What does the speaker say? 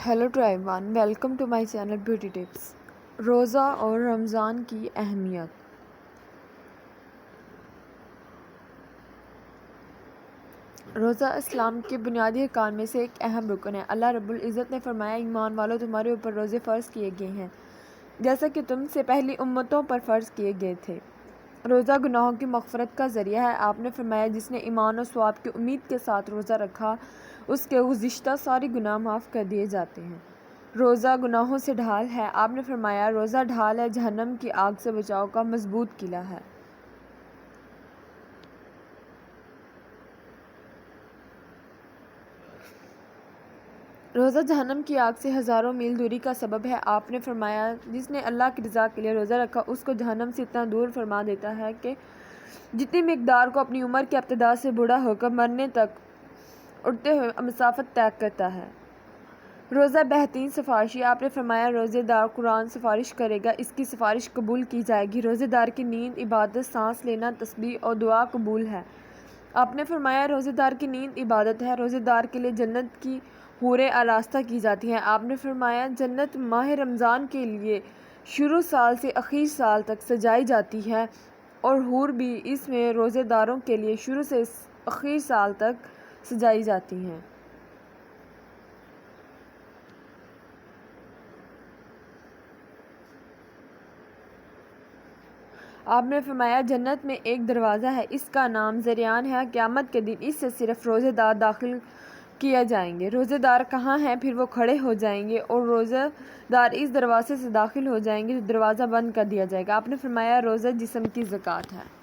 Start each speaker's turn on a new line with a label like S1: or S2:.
S1: Hello to every one, welcome to my channel beauty tips. روزہ اور رمضان کی اہمیت۔ روزہ اسلام کے بنیادی ارکان میں سے ایک اہم رکن ہے۔ اللہ رب العزت نے فرمایا، ایمان والو، تمہارے اوپر روزے فرض کیے گئے ہیں جیسا کہ تم سے پہلی امتوں پر فرض کیے گئے تھے۔ روزہ گناہوں کی مغفرت کا ذریعہ ہے۔ آپ نے فرمایا، جس نے ایمان اور ثواب کی امید کے ساتھ روزہ رکھا اس کے گزشتہ سارے گناہ معاف کر دیے جاتے ہیں۔ روزہ گناہوں سے ڈھال ہے۔ آپ نے فرمایا، روزہ ڈھال ہے، جہنم کی آگ سے بچاؤ کا مضبوط قلعہ ہے۔ روزہ جہنم کی آگ سے ہزاروں میل دوری کا سبب ہے۔ آپ نے فرمایا، جس نے اللہ کی رضا کے لیے روزہ رکھا اس کو جہنم سے اتنا دور فرما دیتا ہے کہ جتنی مقدار کو اپنی عمر کے ابتدا سے بوڑھا ہو کر مرنے تک اڑتے ہوئے مسافت طے کرتا ہے۔ روزہ بہترین سفارشی۔ آپ نے فرمایا، روزے دار قرآن سفارش کرے گا، اس کی سفارش قبول کی جائے گی۔ روزے دار کی نیند عبادت، سانس لینا تسبیح اور دعا قبول ہے۔ آپ نے فرمایا، روزے دار کی نیند عبادت ہے۔ روزے دار کے لیے جنت کی حوریں آراستہ کی جاتی ہیں۔ آپ نے فرمایا، جنت ماہ رمضان کے لیے شروع سال سے اخیر سال تک سجائی جاتی ہے اور حور بھی اس میں روزے داروں کے لیے شروع سے اخیر سال تک سجائی جاتی ہیں۔ آپ نے فرمایا، جنت میں ایک دروازہ ہے، اس کا نام ذریعان ہے، قیامت کے دن اس سے صرف روزے دار داخل کیے جائیں گے۔ روزے دار کہاں ہیں؟ پھر وہ کھڑے ہو جائیں گے اور روزے دار اس دروازے سے داخل ہو جائیں گے تو دروازہ بند کر دیا جائے گا۔ آپ نے فرمایا، روزہ جسم کی زکوٰۃ ہے۔